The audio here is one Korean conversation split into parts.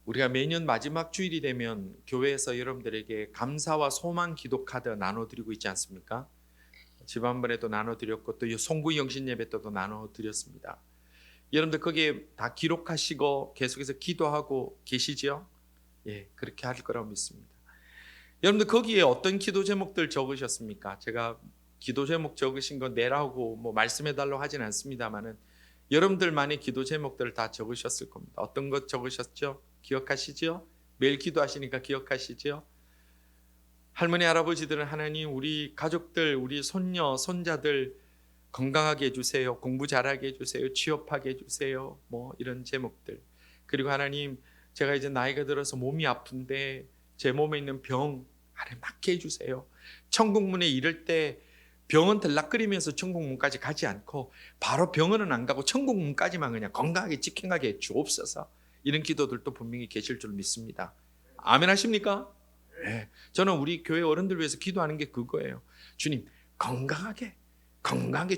우리가 매년 마지막 주일이 되면 교회에서 여러분들에게 감사와 소망 기도 카드 나눠드리고 있지 않습니까? 지난번에도 나눠드렸고 또 송구 영신 예배 때도 나눠드렸습니다. 여러분들 거기에 다 기록하시고 계속해서 기도하고 계시죠? 예, 그렇게 할 거라고 믿습니다. 여러분들 거기에 어떤 기도 제목들 적으셨습니까? 제가 기도 제목 적으신 거 내라고 말씀해달라고 하진 않습니다만은 여러분들만의 기도 제목들을 다 적으셨을 겁니다. 어떤 것 적으셨죠? 기억하시죠? 매일 기도하시니까 기억하시죠? 할머니 할아버지들은 하나님 우리 가족들 우리 손녀 손자들 건강하게 해주세요. 공부 잘하게 해주세요. 취업하게 해주세요. 이런 제목들. 그리고 하나님 제가 이제 나이가 들어서 몸이 아픈데 제 몸에 있는 병 하나님 낫게 해주세요. 천국문에 이를 때 병원 들락거리면서 천국문까지 가지 않고 바로 병원은 안 가고 천국문까지만 그냥 건강하게 직행하게 주옵소서. 이런 기도들도 분명히 계실 줄 믿습니다. 아멘 하십니까? 네. 저는 우리 교회 어른들 위해서 기도하는 게 그거예요. 주님 건강하게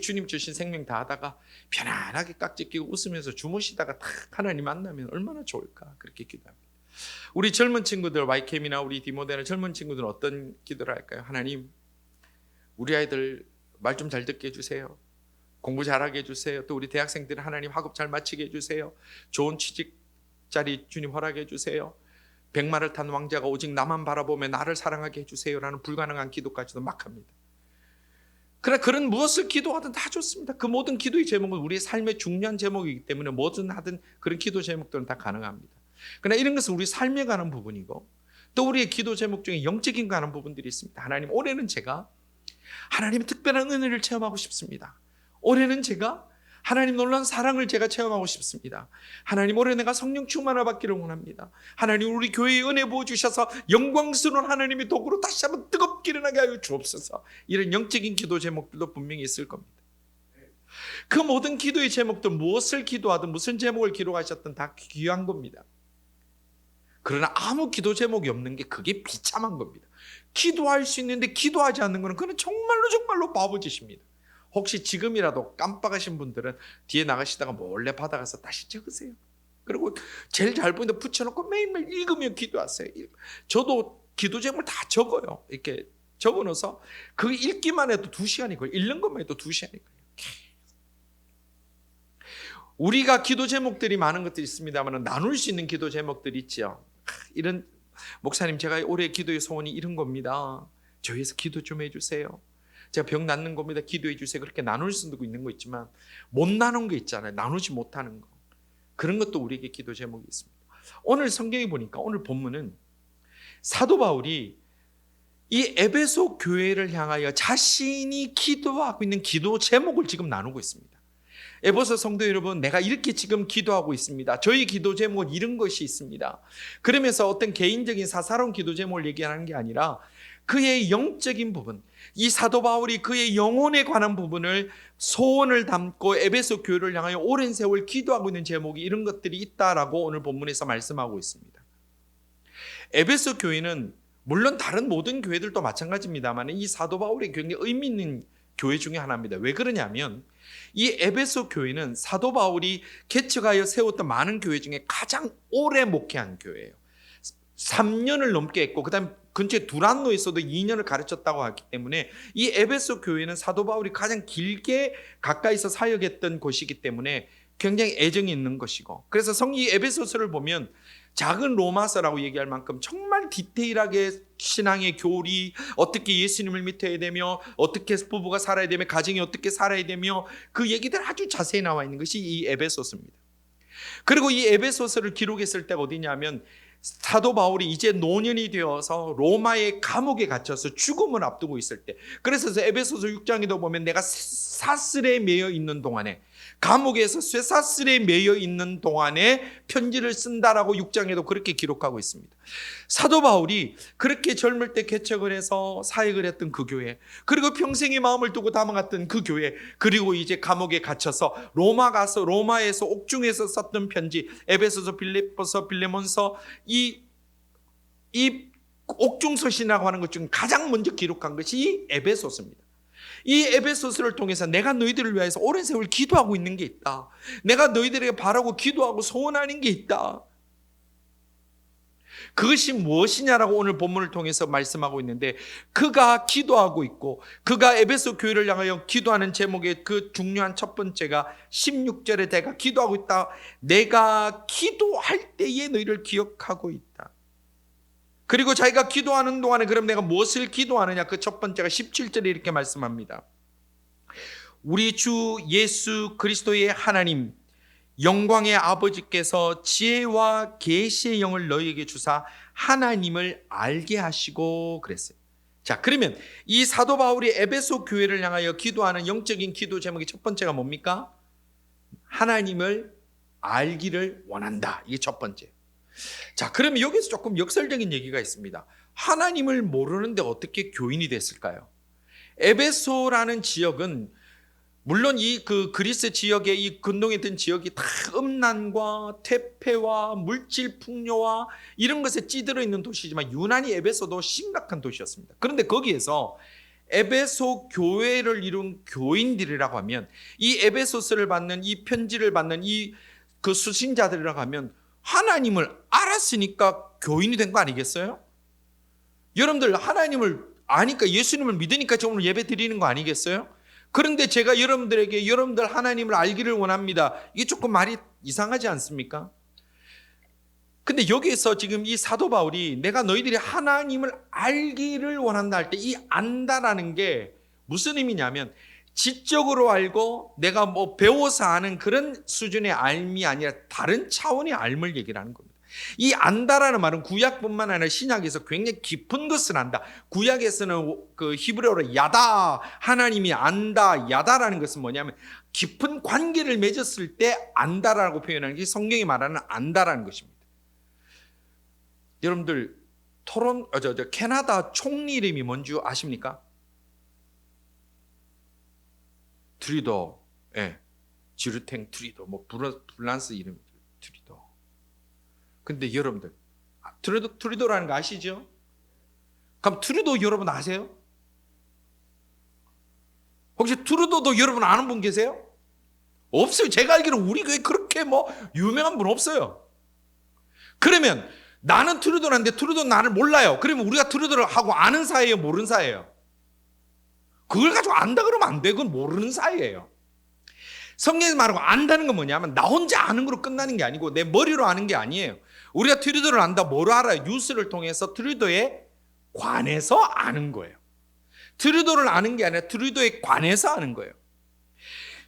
주님 주신 생명 다 하다가 편안하게 깍지 끼고 웃으면서 주무시다가 탁 하나님 만나면 얼마나 좋을까 그렇게 기도합니다. 우리 젊은 친구들 YCAM이나 우리 디모데나 젊은 친구들은 어떤 기도를 할까요? 하나님 우리 아이들 말 좀 잘 듣게 해주세요. 공부 잘하게 해주세요. 또 우리 대학생들은 하나님 학업 잘 마치게 해주세요. 좋은 취직 자리 주님 허락해 주세요. 백마를 탄 왕자가 오직 나만 바라보며 나를 사랑하게 해주세요 라는 불가능한 기도까지도 막 합니다. 그러나 그런 무엇을 기도하든 다 좋습니다. 그 모든 기도의 제목은 우리의 삶의 중요한 제목이기 때문에 뭐든 하든 그런 기도 제목들은 다 가능합니다. 그러나 이런 것은 우리 삶에 관한 부분이고 또 우리의 기도 제목 중에 영적인 관한 부분들이 있습니다. 하나님 올해는 제가 하나님의 특별한 은혜를 체험하고 싶습니다. 올해는 제가 하나님 놀라운 사랑을 제가 체험하고 싶습니다. 하나님 올해 내가 성령 충만을 받기를 원합니다. 하나님 우리 교회에 은혜 부어주셔서 영광스러운 하나님의 도구로 다시 한번 뜨겁게 일어나게 하여 주옵소서. 이런 영적인 기도 제목들도 분명히 있을 겁니다. 그 모든 기도의 제목들 무엇을 기도하든 무슨 제목을 기록하셨든 다 귀한 겁니다. 그러나 아무 기도 제목이 없는 게 그게 비참한 겁니다. 기도할 수 있는데 기도하지 않는 것은 그는 정말로 바보짓입니다. 혹시 지금이라도 깜빡하신 분들은 뒤에 나가시다가 몰래 받아가서 다시 적으세요. 그리고 제일 잘 보이는데 붙여놓고 매일매일 읽으며 기도하세요. 저도 기도 제목을 다 적어요. 이렇게 적어놓아서 그 읽기만 해도 2시간이 걸려요. 읽는 것만 해도 2시간이 걸려요. 우리가 기도 제목들이 많은 것들이 있습니다만 나눌 수 있는 기도 제목들이 있죠. 이런 목사님 제가 올해 기도의 소원이 이런 겁니다. 저희에서 기도 좀 해주세요. 제가 병 낫는 겁니다. 기도해 주세요. 그렇게 나눌 수도 있는 거 있지만 못 나눈 거 있잖아요. 나누지 못하는 거. 그런 것도 우리에게 기도 제목이 있습니다. 오늘 성경에 보니까 오늘 본문은 사도 바울이 이 에베소 교회를 향하여 자신이 기도하고 있는 기도 제목을 지금 나누고 있습니다. 에베소 성도 여러분, 내가 이렇게 지금 기도하고 있습니다. 저희 기도 제목은 이런 것이 있습니다. 그러면서 어떤 개인적인 사사로운 기도 제목을 얘기하는 게 아니라 그의 영적인 부분, 이 사도 바울이 그의 영혼에 관한 부분을 소원을 담고 에베소 교회를 향하여 오랜 세월 기도하고 있는 제목이 이런 것들이 있다라고 오늘 본문에서 말씀하고 있습니다. 에베소 교회는 물론 다른 모든 교회들도 마찬가지입니다만 이 사도 바울의 굉장히 의미 있는 교회 중에 하나입니다. 왜 그러냐면 이 에베소 교회는 사도 바울이 개척하여 세웠던 많은 교회 중에 가장 오래 목회한 교회예요. 3년을 넘게 했고 그 다음에 근처에 두란노에서도 2년을 가르쳤다고 하기 때문에 이 에베소 교회는 사도 바울이 가장 길게 가까이서 사역했던 곳이기 때문에 굉장히 애정이 있는 것이고, 그래서 이 에베소서를 보면 작은 로마서라고 얘기할 만큼 정말 디테일하게 신앙의 교리, 어떻게 예수님을 믿어야 되며 어떻게 부부가 살아야 되며 가정이 어떻게 살아야 되며 그 얘기들 아주 자세히 나와 있는 것이 이 에베소서입니다. 그리고 이 에베소서를 기록했을 때가 어디냐면 사도 바울이 이제 노년이 되어서 로마의 감옥에 갇혀서 죽음을 앞두고 있을 때, 그래서 에베소서 6장에도 보면 내가 사슬에 매여 있는 동안에, 감옥에서 쇠사슬에 매여 있는 동안에 편지를 쓴다라고 6장에도 그렇게 기록하고 있습니다. 사도 바울이 그렇게 젊을 때 개척을 해서 사역을 했던 그 교회, 그리고 평생의 마음을 두고 담아갔던 그 교회, 그리고 이제 감옥에 갇혀서 로마 가서 로마에서 옥중에서 썼던 편지, 에베소서, 빌립보서, 빌레몬서, 이 옥중서신이라고 하는 것 중 가장 먼저 기록한 것이 이 에베소서입니다. 이 에베소서를 통해서 내가 너희들을 위해서 오랜 세월 기도하고 있는 게 있다. 내가 너희들에게 바라고 기도하고 소원하는 게 있다. 그것이 무엇이냐라고 오늘 본문을 통해서 말씀하고 있는데, 그가 기도하고 있고 그가 에베소 교회를 향하여 기도하는 제목의 그 중요한 첫 번째가 16절에 내가 기도하고 있다. 내가 기도할 때에 너희를 기억하고 있다. 그리고 자기가 기도하는 동안에 그럼 내가 무엇을 기도하느냐? 그 첫 번째가 17절에 이렇게 말씀합니다. 우리 주 예수 그리스도의 하나님 영광의 아버지께서 지혜와 계시의 영을 너희에게 주사 하나님을 알게 하시고 그랬어요. 자, 그러면 이 사도 바울이 에베소 교회를 향하여 기도하는 영적인 기도 제목이 첫 번째가 뭡니까? 하나님을 알기를 원한다. 이게 첫 번째. 자, 그러면 여기서 조금 역설적인 얘기가 있습니다. 하나님을 모르는데 어떻게 교인이 됐을까요? 에베소라는 지역은 물론 이 그 그리스 지역의 이 근동했던 지역이 다 음란과 퇴폐와 물질 풍요와 이런 것에 찌들어 있는 도시지만 유난히 에베소도 심각한 도시였습니다. 그런데 거기에서 에베소 교회를 이룬 교인들이라고 하면, 이 에베소서를 받는 이 편지를 받는 이 그 수신자들이라고 하면 하나님을 알았으니까 교인이 된 거 아니겠어요? 여러분들 하나님을 아니까, 예수님을 믿으니까 오늘 예배 드리는 거 아니겠어요? 그런데 제가 여러분들에게 여러분들 하나님을 알기를 원합니다, 이게 조금 말이 이상하지 않습니까? 근데 여기에서 지금 이 사도 바울이 내가 너희들이 하나님을 알기를 원한다 할 때 이 안다라는 게 무슨 의미냐면, 지적으로 알고 내가 뭐 배워서 아는 그런 수준의 알미 아니라 다른 차원의 알을 얘기를 하는 겁니다. 이 안다라는 말은 구약뿐만 아니라 신약에서 굉장히 깊은 것을 안다. 구약에서는 그 히브리어로 야다, 하나님이 안다, 야다라는 것은 뭐냐면 깊은 관계를 맺었을 때 안다라고 표현하는 게 성경이 말하는 안다라는 것입니다. 여러분들 캐나다 총리 이름이 뭔지 아십니까? 트리도, 지르탱 트리도, 뭐 프랑스 이름 트리도. 근데 여러분들 트리도라는 거 아시죠? 그럼 트리도 여러분 아세요? 혹시 트리도도 여러분 아는 분 계세요? 없어요. 제가 알기로는 우리 교회 그렇게 뭐 유명한 분 없어요. 그러면 나는 트리도라는데 트리도는 나를 몰라요. 그러면 우리가 트리도를 하고 아는 사이예요, 모르는 사이예요? 그걸 가지고 안다 그러면 안 돼. 그건 모르는 사이예요. 성경에서 말하고 안다는 건 뭐냐면 나 혼자 아는 거로 끝나는 게 아니고 내 머리로 아는 게 아니에요. 우리가 트리도를 안다, 뭐로 알아요? 뉴스를 통해서 트리도에 관해서 아는 거예요. 트리도를 아는 게 아니라 트리도에 관해서 아는 거예요.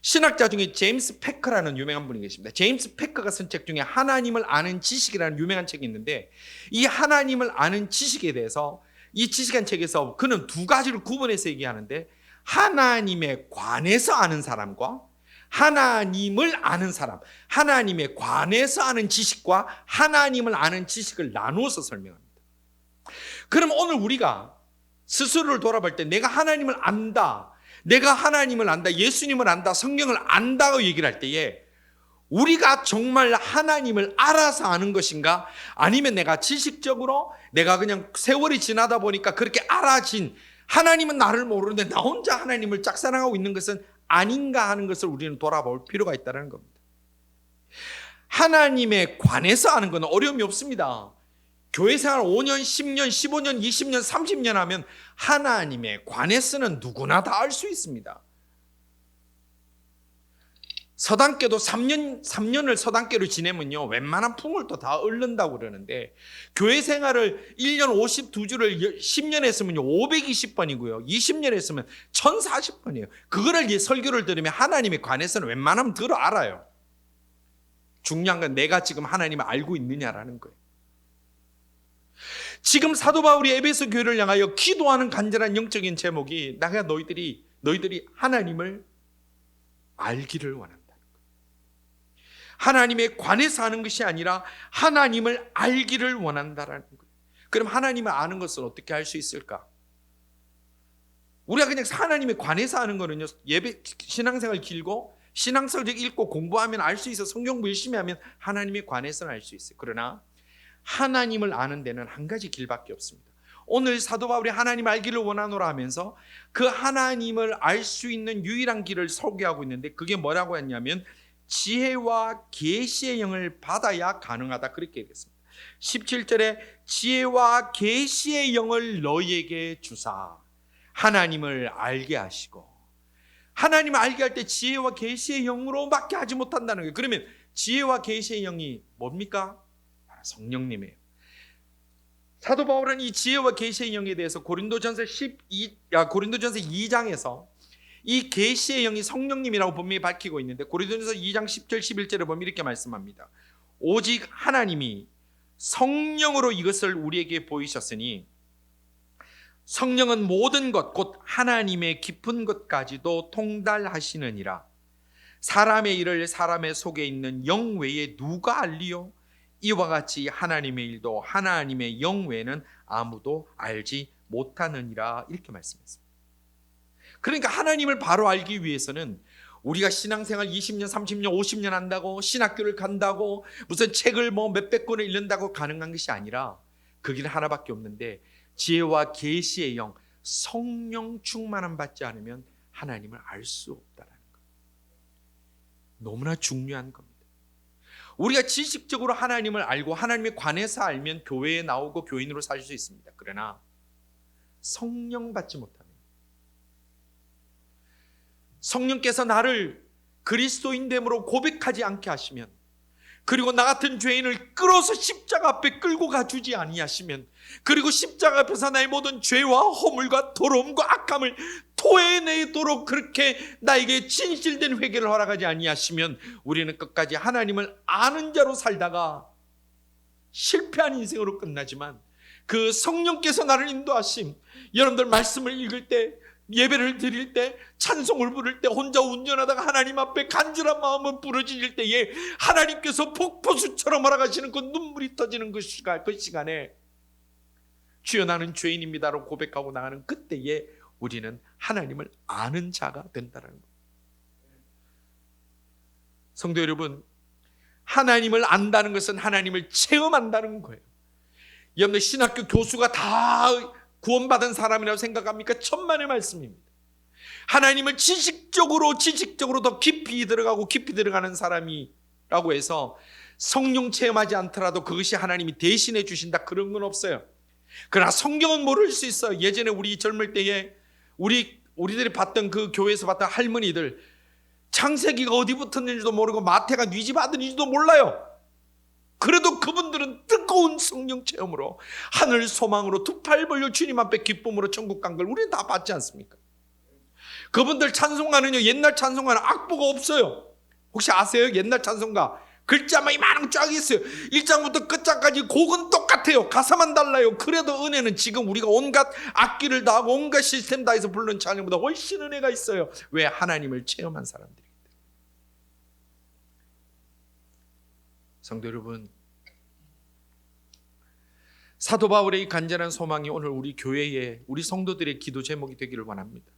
신학자 중에 제임스 패커라는 유명한 분이 계십니다. 제임스 패커가 쓴 책 중에 하나님을 아는 지식이라는 유명한 책이 있는데, 이 하나님을 아는 지식에 대해서 이 지식한 책에서 그는 두 가지를 구분해서 얘기하는데, 하나님에 관해서 아는 사람과 하나님을 아는 사람, 하나님에 관해서 아는 지식과 하나님을 아는 지식을 나누어서 설명합니다. 그럼 오늘 우리가 스스로를 돌아볼 때 내가 하나님을 안다, 내가 하나님을 안다, 예수님을 안다, 성경을 안다고 얘기를 할 때에 우리가 정말 하나님을 알아서 아는 것인가, 아니면 내가 지식적으로 내가 그냥 세월이 지나다 보니까 그렇게 알아진, 하나님은 나를 모르는데 나 혼자 하나님을 짝사랑하고 있는 것은 아닌가 하는 것을 우리는 돌아볼 필요가 있다는 겁니다. 하나님에 관해서 아는 건 어려움이 없습니다. 교회 생활 5년, 10년, 15년, 20년, 30년 하면 하나님에 관해서는 누구나 다 알 수 있습니다. 서당계도 3년을 서당계로 지내면요, 웬만한 풍물도 다 얻는다고 그러는데, 교회 생활을 1년 52주를 10년 했으면요 520번이고요 20년 했으면 1040번이에요 그거를 설교를 들으면 하나님에 관해서는 웬만하면 들어 알아요. 중요한 건 내가 지금 하나님을 알고 있느냐라는 거예요. 지금 사도 바울이 에베소 교회를 향하여 기도하는 간절한 영적인 제목이 내가 너희들이 하나님을 알기를 원한다. 하나님에 관해서 아는 것이 아니라 하나님을 알기를 원한다라는 거예요. 그럼 하나님을 아는 것을 어떻게 할 수 있을까? 우리가 그냥 하나님에 관해서 아는 거는요, 예배 신앙생활 길고 신앙서적 읽고 공부하면 알 수 있어. 성경 공부 열심히 하면 하나님에 관해서는 알 수 있어요. 그러나 하나님을 아는 데는 한 가지 길밖에 없습니다. 오늘 사도 바울이 하나님 알기를 원하노라 하면서 그 하나님을 알 수 있는 유일한 길을 소개하고 있는데, 그게 뭐라고 했냐면 지혜와 계시의 영을 받아야 가능하다, 그렇게 얘기했습니다. 17절에 지혜와 계시의 영을 너희에게 주사 하나님을 알게 하시고, 하나님을 알게 할 때 지혜와 계시의 영으로밖에 하지 못한다는 거예요. 그러면 지혜와 계시의 영이 뭡니까? 성령님이에요. 사도 바울은 이 지혜와 계시의 영에 대해서 고린도전서 2장에서 이 계시의 영이 성령님이라고 분명히 밝히고 있는데, 고린도전서 2장 10절 11절에 보면 이렇게 말씀합니다. 오직 하나님이 성령으로 이것을 우리에게 보이셨으니 성령은 모든 것 곧 하나님의 깊은 것까지도 통달하시느니라. 사람의 일을 사람의 속에 있는 영 외에 누가 알리요? 이와 같이 하나님의 일도 하나님의 영 외에는 아무도 알지 못하느니라. 이렇게 말씀했습니다. 그러니까 하나님을 바로 알기 위해서는 우리가 신앙생활 20년, 30년, 50년 한다고, 신학교를 간다고, 무슨 책을 몇백 권을 읽는다고 가능한 것이 아니라 그 길은 하나밖에 없는데, 지혜와 계시의 영, 성령 충만함 받지 않으면 하나님을 알 수 없다는 것. 너무나 중요한 겁니다. 우리가 지식적으로 하나님을 알고 하나님에 관해서 알면 교회에 나오고 교인으로 살 수 있습니다. 그러나 성령 받지 못하면, 성령께서 나를 그리스도인됨으로 고백하지 않게 하시면, 그리고 나 같은 죄인을 끌어서 십자가 앞에 끌고 가주지 아니하시면, 그리고 십자가 앞에서 나의 모든 죄와 허물과 더러움과 악함을 토해내도록 그렇게 나에게 진실된 회개를 허락하지 아니하시면, 우리는 끝까지 하나님을 아는 자로 살다가 실패한 인생으로 끝나지만, 그 성령께서 나를 인도하심, 여러분들 말씀을 읽을 때, 예배를 드릴 때, 찬송을 부를 때, 혼자 운전하다가 하나님 앞에 간절한 마음은 부러질 때에 하나님께서 폭포수처럼 허락하시는 그 눈물이 터지는 그 시간에 주여 나는 죄인입니다라고 고백하고 나가는 그때에 우리는 하나님을 아는 자가 된다는 거예요. 성도 여러분, 하나님을 안다는 것은 하나님을 체험한다는 거예요. 여러분들 신학교 교수가 다 구원받은 사람이라고 생각합니까? 천만의 말씀입니다. 하나님을 지식적으로 더 깊이 들어가고 깊이 들어가는 사람이라고 해서 성령 체험하지 않더라도 그것이 하나님이 대신해 주신다, 그런 건 없어요. 그러나 성경은 모를 수 있어요. 예전에 우리 젊을 때에 우리들이 봤던 그 교회에서 봤던 할머니들, 창세기가 어디 붙었는지도 모르고 마태가 네 집 아들인지도 몰라요. 그래도 그분들은 뜨거운 성령 체험으로 하늘 소망으로 두 팔 벌려 주님 앞에 기쁨으로 천국 간 걸 우리는 다 봤지 않습니까? 그분들 찬송가는요, 옛날 찬송가는 악보가 없어요. 혹시 아세요? 옛날 찬송가 글자만 이만한 쫙 있어요. 1장부터 끝장까지 곡은 똑같아요. 가사만 달라요. 그래도 은혜는 지금 우리가 온갖 악기를 다 하고 온갖 시스템 다 해서 부르는 찬양보다 훨씬 은혜가 있어요. 왜? 하나님을 체험한 사람들이기 때문에. 성도 여러분, 사도 바울의 이 간절한 소망이 오늘 우리 교회에, 우리 성도들의 기도 제목이 되기를 원합니다.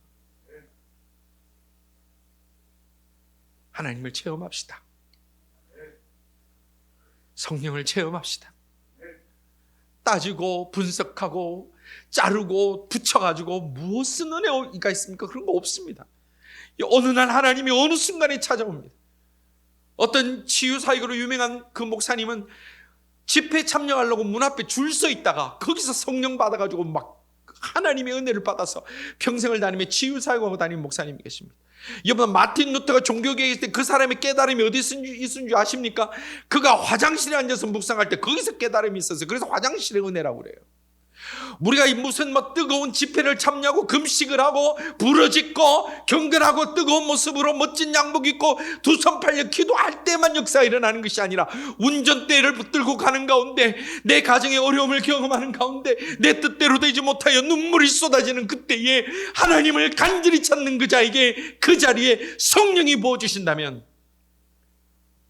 하나님을 체험합시다. 성령을 체험합시다. 따지고 분석하고 자르고 붙여가지고 무엇은 은혜가 있습니까? 그런 거 없습니다. 어느 날 하나님이 어느 순간에 찾아옵니다. 어떤 치유사역으로 유명한 그 목사님은 집회에 참여하려고 문 앞에 줄 서 있다가 거기서 성령 받아가지고 막 하나님의 은혜를 받아서 평생을 다니며 치유사역하고 다니는 목사님이 계십니다. 여러분, 마틴 루터가 종교개혁 있을 때 그 사람의 깨달음이 어디 있은 줄 아십니까? 그가 화장실에 앉아서 묵상할 때 거기서 깨달음이 있었어요. 그래서 화장실의 은혜라고 그래요. 우리가 무슨 뜨거운 집회를 참여하고 금식을 하고 부르짖고 경건하고 뜨거운 모습으로 멋진 양복 입고 두 손 팔려 기도할 때만 역사가 일어나는 것이 아니라, 운전대를 붙들고 가는 가운데, 내 가정의 어려움을 경험하는 가운데 내 뜻대로 되지 못하여 눈물이 쏟아지는 그때에 하나님을 간절히 찾는 그 자에게 그 자리에 성령이 부어주신다면,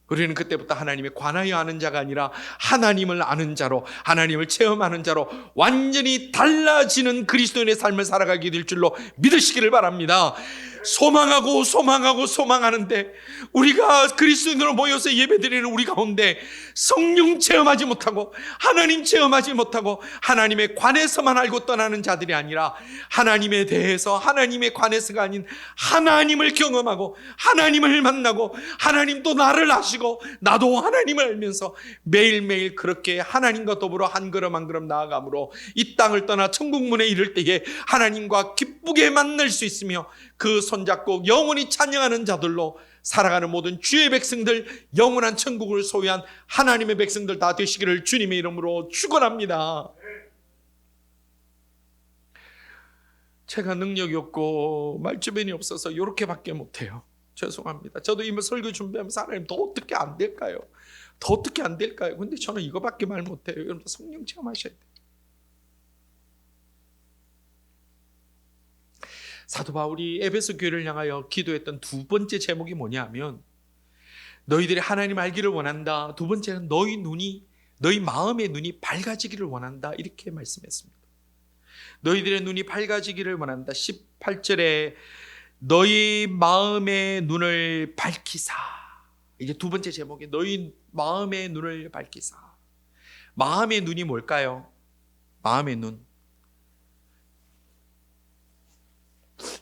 우리는 그때부터 하나님에 관하여 아는 자가 아니라 하나님을 아는 자로, 하나님을 체험하는 자로 완전히 달라지는 그리스도인의 삶을 살아가게 될 줄로 믿으시기를 바랍니다. 소망하는데 우리가 그리스도인으로 모여서 예배드리는 우리 가운데 성령 체험하지 못하고 하나님 체험하지 못하고 하나님에 관해서만 알고 떠나는 자들이 아니라 하나님에 대해서 하나님에 관해서가 아닌 하나님을 경험하고 하나님을 만나고 하나님도 나를 아시고 나도 하나님을 알면서 매일매일 그렇게 하나님과 더불어 한 걸음 한 걸음 나아감으로 이 땅을 떠나 천국 문에 이를 때에 하나님과 기쁘게 만날 수 있으며 그 손잡고 영원히 찬양하는 자들로 살아가는 모든 주의 백성들, 영원한 천국을 소유한 하나님의 백성들 다 되시기를 주님의 이름으로 축원합니다. 제가 능력이 없고 말주변이 없어서 이렇게밖에 못해요. 죄송합니다. 저도 이 설교 준비하면서 하나님 더 어떻게 안 될까요? 더 어떻게 안 될까요? 근데 저는 이거밖에 말 못해요. 여러분 성령 체험하셔야 돼요. 사도 바울이 에베소 교회를 향하여 기도했던 두 번째 제목이 뭐냐면 너희들이 하나님 알기를 원한다. 두 번째는 너희 마음의 눈이 밝아지기를 원한다. 이렇게 말씀했습니다. 너희들의 눈이 밝아지기를 원한다. 18절에 너희 마음의 눈을 밝히사. 이제 두 번째 제목이 너희 마음의 눈을 밝히사. 마음의 눈이 뭘까요? 마음의 눈.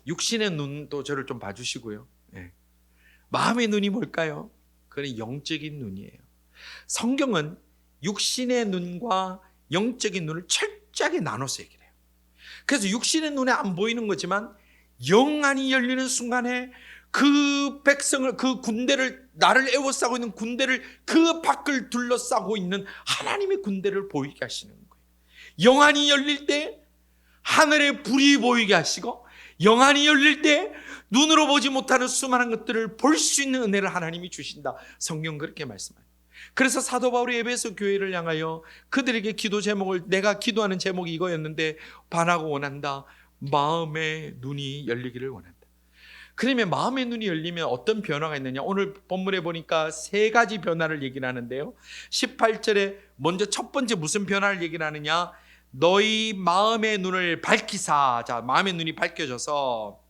육신의 눈도 저를 좀 봐주시고요. 네. 마음의 눈이 뭘까요? 그건 영적인 눈이에요. 성경은 육신의 눈과 영적인 눈을 철저하게 나눠서 얘기를 해요. 그래서 육신의 눈에 안 보이는 거지만 영안이 열리는 순간에 그 백성을, 그 군대를, 나를 에워싸고 있는 군대를, 그 밖을 둘러싸고 있는 하나님의 군대를 보이게 하시는 거예요. 영안이 열릴 때 하늘의 불이 보이게 하시고 영안이 열릴 때 눈으로 보지 못하는 수많은 것들을 볼 수 있는 은혜를 하나님이 주신다. 성경 그렇게 말씀해요. 그래서 사도 바울이 에베소 교회를 향하여 그들에게 기도 제목을, 내가 기도하는 제목이 이거였는데 반하고 원한다. 마음의 눈이 열리기를 원한다. 그러면 마음의 눈이 열리면 어떤 변화가 있느냐? 오늘 본문에 보니까 세 가지 변화를 얘기를 하는데요. 18절에 먼저 첫 번째 무슨 변화를 얘기를 하느냐? 너희 마음의 눈을 밝히사. 자, 마음의 눈이 밝혀져서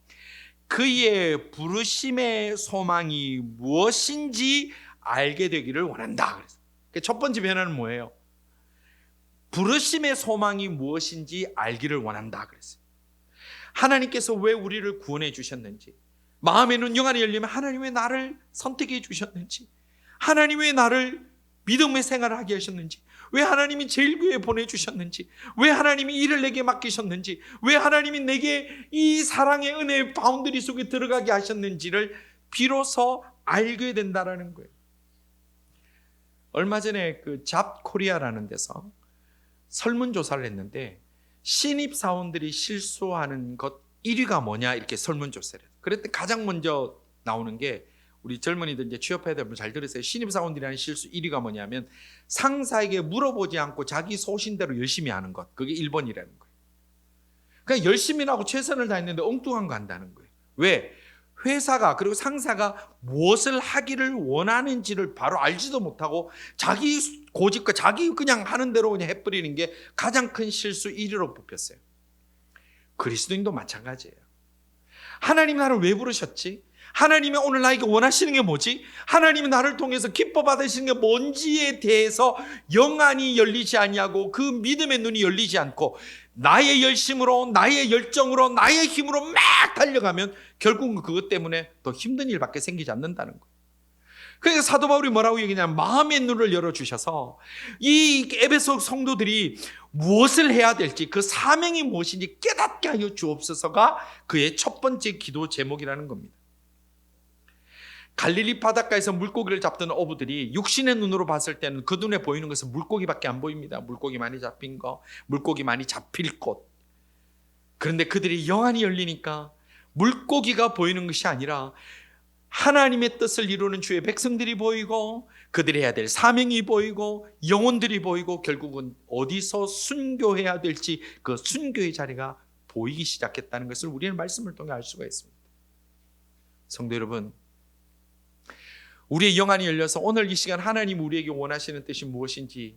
그의 부르심의 소망이 무엇인지 알게 되기를 원한다. 그래서 첫 번째 변화는 뭐예요? 부르심의 소망이 무엇인지 알기를 원한다. 그랬어요. 하나님께서 왜 우리를 구원해 주셨는지, 마음의 눈 영안이 열리면 하나님 왜 나를 선택해 주셨는지, 하나님 왜 나를 믿음의 생활을 하게 하셨는지, 왜 하나님이 제일교회에 보내주셨는지, 왜 하나님이 일을 내게 맡기셨는지, 왜 하나님이 내게 이 사랑의 은혜의 바운더리 속에 들어가게 하셨는지를 비로소 알게 된다는 거예요. 얼마 전에 그 잡코리아라는 데서 설문조사를 했는데 신입사원들이 실수하는 것 1위가 뭐냐 이렇게 설문조사를 해요. 그랬더니 가장 먼저 나오는 게, 우리 젊은이들 이제 취업해야 되면 잘 들으세요. 신입사원들이 하는 실수 1위가 뭐냐면 상사에게 물어보지 않고 자기 소신대로 열심히 하는 것. 그게 1번이라는 거예요. 그냥 열심히 하고 최선을 다했는데 엉뚱한 거 한다는 거예요. 왜? 회사가, 그리고 상사가 무엇을 하기를 원하는지를 바로 알지도 못하고 자기 고집과 자기 그냥 하는 대로 그냥 해버리는 게 가장 큰 실수 1위로 뽑혔어요. 그리스도인도 마찬가지예요. 하나님 나를 왜 부르셨지? 하나님이 오늘 나에게 원하시는 게 뭐지? 하나님이 나를 통해서 기뻐 받으시는 게 뭔지에 대해서 영안이 열리지 아니하고 그 믿음의 눈이 열리지 않고 나의 열심으로, 나의 열정으로, 나의 힘으로 막 달려가면 결국은 그것 때문에 더 힘든 일밖에 생기지 않는다는 거예요. 그러니까 사도 바울이 뭐라고 얘기냐면 마음의 눈을 열어주셔서 이 에베소 성도들이 무엇을 해야 될지, 그 사명이 무엇인지 깨닫게 하여 주옵소서가 그의 첫 번째 기도 제목이라는 겁니다. 갈릴리 바닷가에서 물고기를 잡던 어부들이 육신의 눈으로 봤을 때는 그 눈에 보이는 것은 물고기밖에 안 보입니다. 물고기 많이 잡힌 거, 물고기 많이 잡힐 곳. 그런데 그들이 영안이 열리니까 물고기가 보이는 것이 아니라 하나님의 뜻을 이루는 주의 백성들이 보이고, 그들이 해야 될 사명이 보이고, 영혼들이 보이고, 결국은 어디서 순교해야 될지 그 순교의 자리가 보이기 시작했다는 것을 우리는 말씀을 통해 알 수가 있습니다. 성도 여러분, 우리의 영안이 열려서 오늘 이 시간 하나님 우리에게 원하시는 뜻이 무엇인지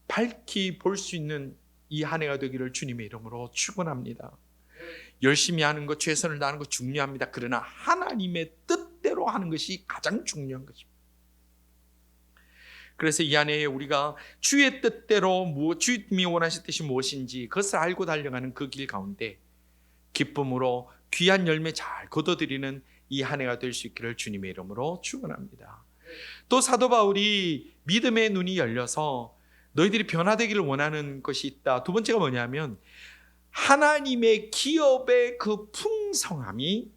밝히 볼 수 있는 이 한 해가 되기를 주님의 이름으로 축원합니다. 열심히 하는 것, 최선을 다하는 것 중요합니다. 그러나 하나님의 뜻대로 하는 것이 가장 중요한 것입니다. 그래서 이 안에 우리가 주의 뜻대로 주님이 원하실 뜻이 무엇인지 그것을 알고 달려가는 그 길 가운데 기쁨으로 귀한 열매 잘 거둬들이는 이 한 해가 될 수 있기를 주님의 이름으로 축원합니다. 또 사도 바울이 믿음의 눈이 열려서 너희들이 변화되기를 원하는 것이 있다. 두 번째가 뭐냐면 하나님의 기업의 그 풍성함이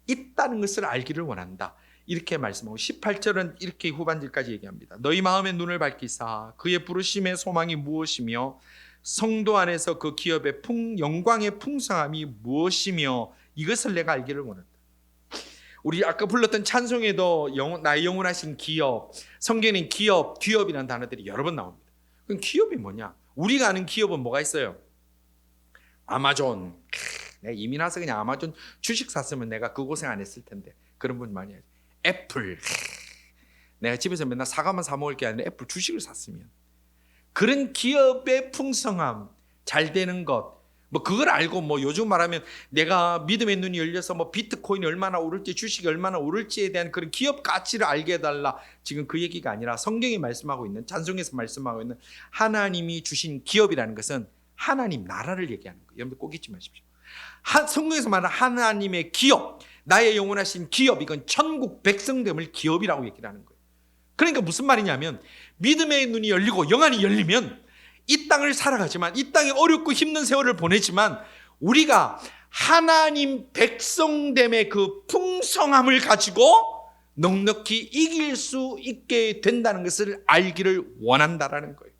있다는 것을 알기를 원한다. 이렇게 말씀하고 18절은 이렇게 후반절까지 얘기합니다. 너희 마음의 눈을 밝히사 그의 부르심의 소망이 무엇이며 성도 안에서 그 기업의 영광의 풍성함이 무엇이며 이것을 내가 알기를 원한다. 우리 아까 불렀던 찬송에도 나의 영원하신 기업, 성경에는 기업, 기업이라는 단어들이 여러 번 나옵니다. 그럼 기업이 뭐냐? 우리가 아는 기업은 뭐가 있어요? 아마존. 내가 이민 와서 그냥 아마존 주식 샀으면 내가 그 고생 안 했을 텐데. 그런 분 많이 하죠. 애플. 내가 집에서 맨날 사과만 사 먹을 게 아니라 애플 주식을 샀으면. 그런 기업의 풍성함, 잘 되는 것, 뭐 그걸 알고 뭐 요즘 말하면 내가 믿음의 눈이 열려서 뭐 비트코인이 얼마나 오를지, 주식이 얼마나 오를지에 대한 그런 기업 가치를 알게 해달라. 지금 그 얘기가 아니라 성경이 말씀하고 있는, 찬송에서 말씀하고 있는 하나님이 주신 기업이라는 것은 하나님 나라를 얘기하는 거예요. 여러분 꼭 잊지 마십시오. 성경에서 말하는 하나님의 기업, 나의 영원하신 기업, 이건 천국 백성됨을 기업이라고 얘기를 하는 거예요. 그러니까 무슨 말이냐면 믿음의 눈이 열리고 영안이 열리면 이 땅을 살아가지만, 이 땅에 어렵고 힘든 세월을 보내지만 우리가 하나님 백성됨의 그 풍성함을 가지고 넉넉히 이길 수 있게 된다는 것을 알기를 원한다라는 거예요.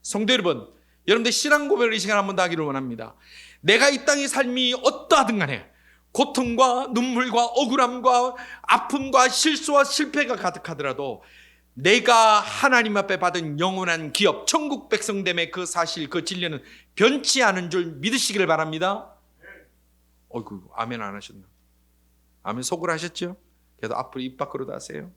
성도 여러분, 여러분들 신앙 고백을 이 시간 한번 더 하기를 원합니다. 내가 이 땅의 삶이 어떠하든 간에 고통과 눈물과 억울함과 아픔과 실수와 실패가 가득하더라도 내가 하나님 앞에 받은 영원한 기업, 천국 백성됨의 그 사실, 그 진리는 변치 않은 줄 믿으시기를 바랍니다. 어이구, 아멘 안 하셨나? 아멘 속으로 하셨죠? 그래도 앞으로 입 밖으로도 하세요.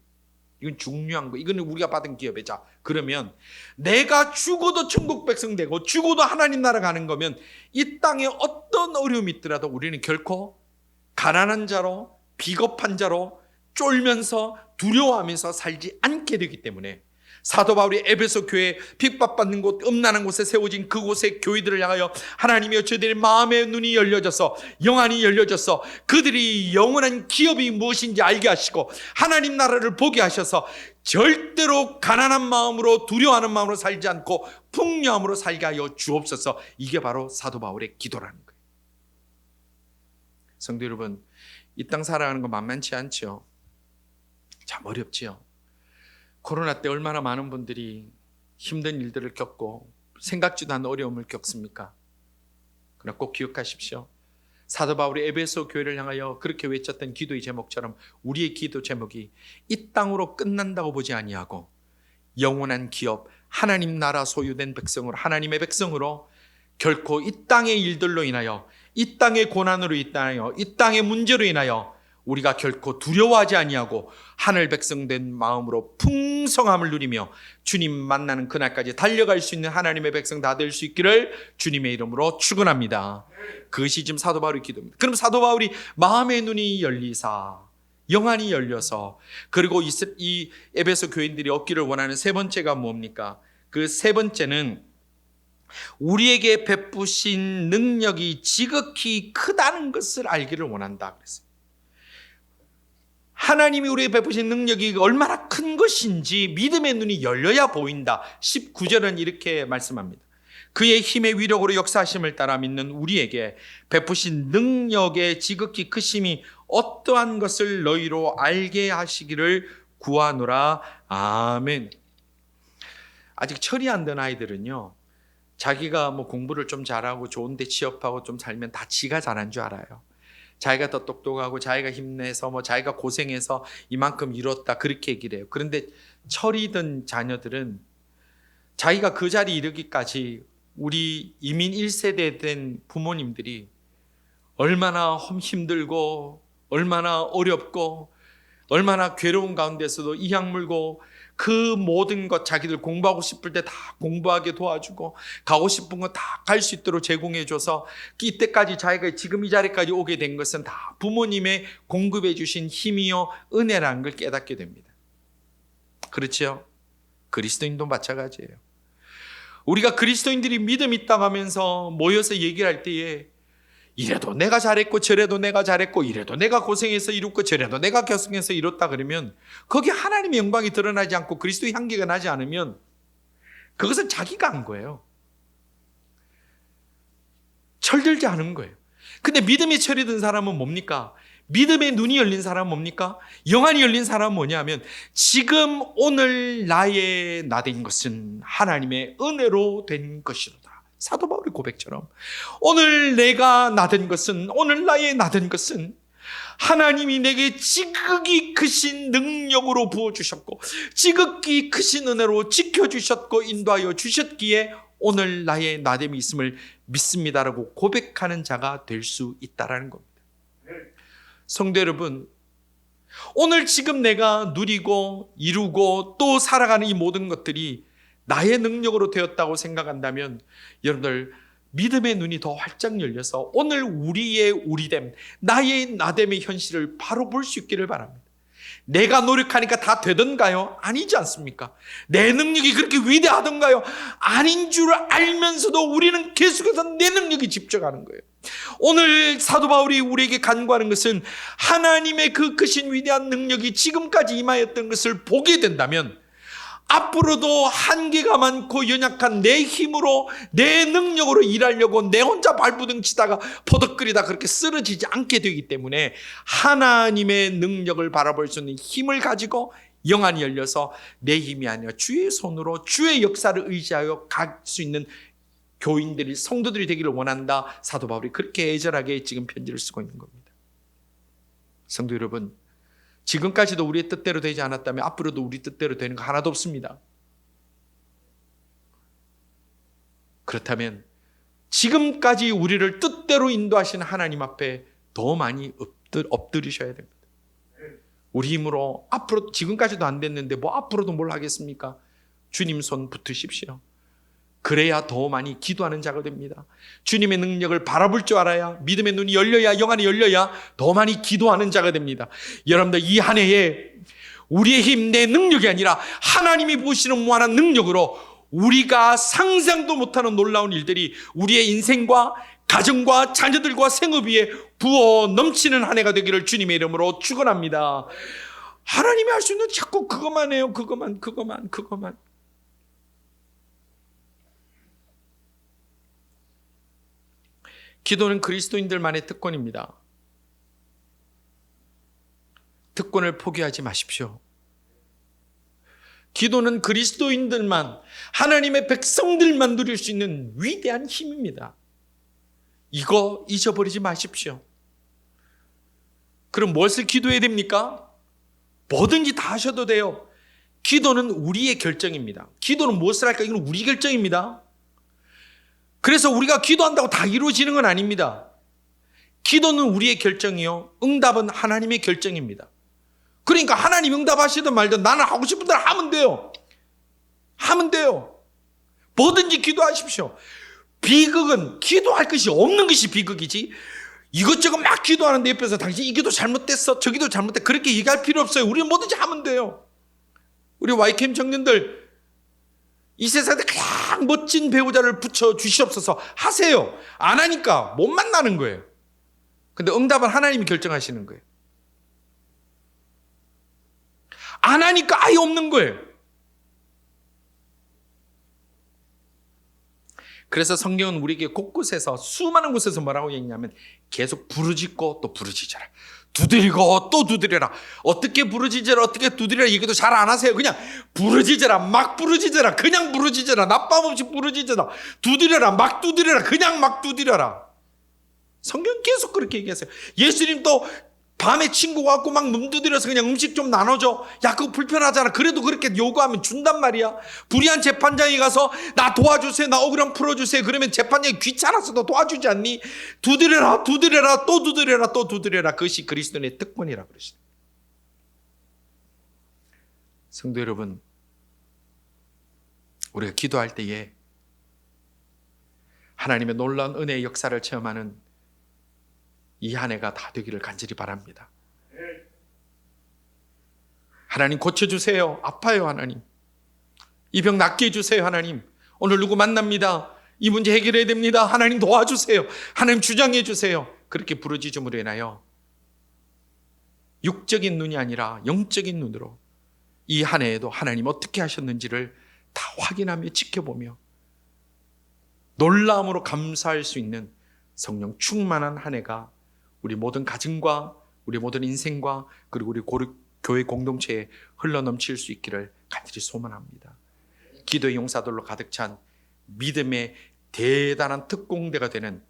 이건 중요한 거. 이거는 우리가 받은 기업이죠. 자, 그러면 내가 죽어도 천국 백성 되고 죽어도 하나님 나라 가는 거면 이 땅에 어떤 어려움이 있더라도 우리는 결코 가난한 자로, 비겁한 자로 쫄면서 두려워하면서 살지 않게 되기 때문에 사도 바울이 에베소 교회 핍박받는 곳, 음란한 곳에 세워진 그곳의 교회들을 향하여 하나님이여 저희들의 마음의 눈이 열려져서 영안이 열려져서 그들이 영원한 기업이 무엇인지 알게 하시고 하나님 나라를 보게 하셔서 절대로 가난한 마음으로 두려워하는 마음으로 살지 않고 풍요함으로 살게 하여 주옵소서. 이게 바로 사도 바울의 기도라는 거예요. 성도 여러분, 이 땅 살아가는 거 만만치 않죠. 참 어렵지요. 코로나 때 얼마나 많은 분들이 힘든 일들을 겪고 생각지도 않은 어려움을 겪습니까? 그러나 꼭 기억하십시오. 사도 바울이 에베소 교회를 향하여 그렇게 외쳤던 기도의 제목처럼 우리의 기도 제목이 이 땅으로 끝난다고 보지 아니하고 영원한 기업, 하나님 나라 소유된 백성으로, 하나님의 백성으로 결코 이 땅의 일들로 인하여, 이 땅의 고난으로 인하여, 이 땅의 문제로 인하여 우리가 결코 두려워하지 아니하고 하늘 백성된 마음으로 풍성함을 누리며 주님 만나는 그날까지 달려갈 수 있는 하나님의 백성 다 될 수 있기를 주님의 이름으로 축원합니다. 그것이 지금 사도 바울의 기도입니다. 그럼 사도 바울이 마음의 눈이 열리사 영안이 열려서 그리고 이 에베소 교인들이 얻기를 원하는 세 번째가 뭡니까? 그 세 번째는 우리에게 베푸신 능력이 지극히 크다는 것을 알기를 원한다 그랬어요. 하나님이 우리에게 베푸신 능력이 얼마나 큰 것인지 믿음의 눈이 열려야 보인다. 19절은 이렇게 말씀합니다. 그의 힘의 위력으로 역사하심을 따라 믿는 우리에게 베푸신 능력의 지극히 크심이 어떠한 것을 너희로 알게 하시기를 구하노라. 아멘. 아직 철이 안 든 아이들은요, 자기가 뭐 공부를 좀 잘하고 좋은 데 취업하고 좀 살면 다 지가 잘한 줄 알아요. 자기가 더 똑똑하고 자기가 힘내서 뭐 자기가 고생해서 이만큼 이뤘다 그렇게 얘기를 해요. 그런데 철이 든 자녀들은 자기가 그 자리에 이르기까지 우리 이민 1세대 된 부모님들이 얼마나 힘들고 얼마나 어렵고 얼마나 괴로운 가운데서도 이악 물고 그 모든 것, 자기들 공부하고 싶을 때 다 공부하게 도와주고 가고 싶은 거 다 갈 수 있도록 제공해줘서 이때까지 자기가 지금 이 자리까지 오게 된 것은 다 부모님의 공급해 주신 힘이요 은혜라는 걸 깨닫게 됩니다. 그렇죠? 그리스도인도 마찬가지예요. 우리가 그리스도인들이 믿음 있다고 하면서 모여서 얘기를 할 때에 이래도 내가 잘했고 저래도 내가 잘했고 이래도 내가 고생해서 이뤘고 저래도 내가 고생해서 이뤘다 그러면 거기에 하나님의 영광이 드러나지 않고 그리스도의 향기가 나지 않으면 그것은 자기가 한 거예요. 철들지 않은 거예요. 근데 믿음의 철이 든 사람은 뭡니까? 믿음의 눈이 열린 사람은 뭡니까? 영안이 열린 사람은 뭐냐면 지금 오늘 나의 나된 것은 하나님의 은혜로 된 것이로다. 사도 바울의 고백처럼 오늘 내가 나된 것은, 오늘 나의 나된 것은 하나님이 내게 지극히 크신 능력으로 부어주셨고 지극히 크신 은혜로 지켜주셨고 인도하여 주셨기에 오늘 나의 나됨이 있음을 믿습니다라고 고백하는 자가 될 수 있다는 겁니다. 성도 여러분, 오늘 지금 내가 누리고 이루고 또 살아가는 이 모든 것들이 나의 능력으로 되었다고 생각한다면 여러분들 믿음의 눈이 더 활짝 열려서 오늘 우리의 우리됨, 나의 나됨의 현실을 바로 볼 수 있기를 바랍니다. 내가 노력하니까 다 되던가요? 아니지 않습니까? 내 능력이 그렇게 위대하던가요? 아닌 줄 알면서도 우리는 계속해서 내 능력에 집중하는 거예요. 오늘 사도 바울이 우리에게 간구하는 것은 하나님의 그 크신 위대한 능력이 지금까지 임하였던 것을 보게 된다면 앞으로도 한계가 많고 연약한 내 힘으로 내 능력으로 일하려고 내 혼자 발부둥 치다가 포덕거리다 그렇게 쓰러지지 않게 되기 때문에 하나님의 능력을 바라볼 수 있는 힘을 가지고 영안이 열려서 내 힘이 아니라 주의 손으로 주의 역사를 의지하여 갈 수 있는 교인들이, 성도들이 되기를 원한다. 사도 바울이 그렇게 애절하게 지금 편지를 쓰고 있는 겁니다. 성도 여러분, 지금까지도 우리의 뜻대로 되지 않았다면 앞으로도 우리 뜻대로 되는 거 하나도 없습니다. 그렇다면 지금까지 우리를 뜻대로 인도하시는 하나님 앞에 더 많이 엎드리셔야 됩니다. 우리 힘으로 앞으로, 지금까지도 안 됐는데 뭐 앞으로도 뭘 하겠습니까? 주님 손 붙으십시오. 그래야 더 많이 기도하는 자가 됩니다. 주님의 능력을 바라볼 줄 알아야, 믿음의 눈이 열려야, 영안이 열려야 더 많이 기도하는 자가 됩니다. 여러분들 이 한 해에 우리의 힘, 내 능력이 아니라 하나님이 보시는 무한한 능력으로 우리가 상상도 못하는 놀라운 일들이 우리의 인생과 가정과 자녀들과 생업 위에 부어 넘치는 한 해가 되기를 주님의 이름으로 축원합니다. 하나님이 할 수 있는 자꾸 그것만 해요. 그것만. 기도는 그리스도인들만의 특권입니다. 특권을 포기하지 마십시오. 기도는 그리스도인들만, 하나님의 백성들만 누릴 수 있는 위대한 힘입니다. 이거 잊어버리지 마십시오. 그럼 무엇을 기도해야 됩니까? 뭐든지 다 하셔도 돼요. 기도는 우리의 결정입니다. 기도는 무엇을 할까? 이건 우리 결정입니다. 그래서 우리가 기도한다고 다 이루어지는 건 아닙니다. 기도는 우리의 결정이요, 응답은 하나님의 결정입니다. 그러니까 하나님 응답하시든 말든 나는 하고 싶은 대로 하면 돼요. 하면 돼요. 뭐든지 기도하십시오. 비극은 기도할 것이 없는 것이 비극이지, 이것저것 막 기도하는데 옆에서 당신 이 기도 잘못됐어, 저 기도 잘못됐어, 그렇게 얘기할 필요 없어요. 우리는 뭐든지 하면 돼요. 우리 YCAM 청년들, 이 세상에 가장 멋진 배우자를 붙여 주시옵소서 하세요. 안 하니까 못 만나는 거예요. 근데 응답은 하나님이 결정하시는 거예요. 안 하니까 아예 없는 거예요. 그래서 성경은 우리에게 곳곳에서, 수많은 곳에서 뭐라고 얘기하냐면 계속 부르짖고 또 부르짖어라, 두드리고 또 두드려라. 어떻게 부르짖어라, 어떻게 두드려라 얘기도 잘 안 하세요. 그냥 부르짖어라, 막 부르짖어라, 그냥 부르짖어라, 낮밤 없이 부르짖어라, 두드려라, 막 두드려라, 그냥 막 두드려라. 성경 계속 그렇게 얘기하세요. 예수님도 밤에 친구가 왔고 막 눈 두드려서 그냥 음식 좀 나눠줘. 야, 그거 불편하잖아. 그래도 그렇게 요구하면 준단 말이야. 불의한 재판장이 가서 나 도와주세요, 나 억울함 풀어주세요. 그러면 재판장이 귀찮아서 너 도와주지 않니? 두드려라, 두드려라, 또 두드려라, 또 두드려라. 그것이 그리스도인의 특권이라고 그러시죠. 성도 여러분, 우리가 기도할 때에 하나님의 놀라운 은혜의 역사를 체험하는 이 한 해가 다 되기를 간절히 바랍니다. 하나님 고쳐주세요. 아파요 하나님. 이 병 낫게 해주세요 하나님. 오늘 누구 만납니다. 이 문제 해결해야 됩니다. 하나님 도와주세요. 하나님 주장해 주세요. 그렇게 부르짖음으로 인하여 육적인 눈이 아니라 영적인 눈으로 이 한 해에도 하나님 어떻게 하셨는지를 다 확인하며 지켜보며 놀라움으로 감사할 수 있는 성령 충만한 한 해가 우리 모든 가정과 우리 모든 인생과 그리고 우리 교회 공동체에 흘러넘칠 수 있기를 간절히 소망합니다. 기도의 용사들로 가득 찬 믿음의 대단한 특공대가 되는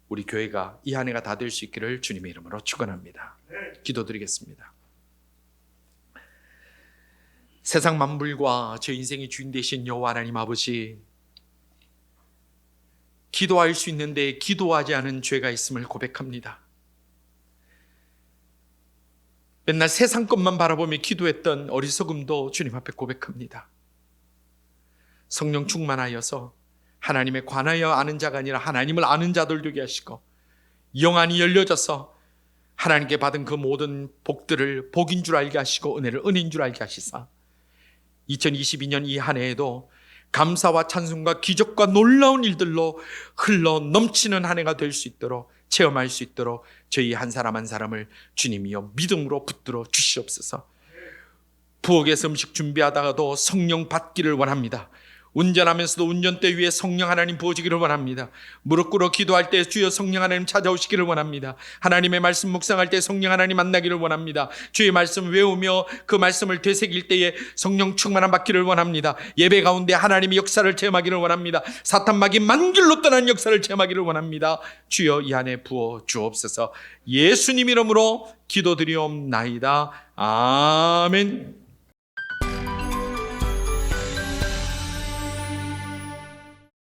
우리 교회가 이 한 해가 다 될 수 있기를 주님의 이름으로 축원합니다. 기도드리겠습니다. 세상 만물과 제 인생의 주인 되신 여호와 하나님 아버지, 기도할 수 있는데 기도하지 않은 죄가 있음을 고백합니다. 맨날 세상 것만 바라보며 기도했던 어리석음도 주님 앞에 고백합니다. 성령 충만하여서 하나님에 관하여 아는 자가 아니라 하나님을 아는 자들 되게 하시고 영안이 열려져서 하나님께 받은 그 모든 복들을 복인 줄 알게 하시고 은혜를 은혜인 줄 알게 하시사 2022년 이 한 해에도 감사와 찬송과 기적과 놀라운 일들로 흘러 넘치는 한 해가 될 수 있도록 체험할 수 있도록 저희 한 사람 한 사람을 주님이여 믿음으로 붙들어 주시옵소서. 부엌에서 음식 준비하다가도 성령 받기를 원합니다. 운전하면서도 운전대 위에 성령 하나님 부어지기를 원합니다. 무릎 꿇어 기도할 때 주여 성령 하나님 찾아오시기를 원합니다. 하나님의 말씀 묵상할 때 성령 하나님 만나기를 원합니다. 주의 말씀 외우며 그 말씀을 되새길 때에 성령 충만함 받기를 원합니다. 예배 가운데 하나님의 역사를 체험하기를 원합니다. 사탄막이 만길로 떠난 역사를 체험하기를 원합니다. 주여 이 안에 부어 주옵소서. 예수님 이름으로 기도드리옵나이다. 아멘.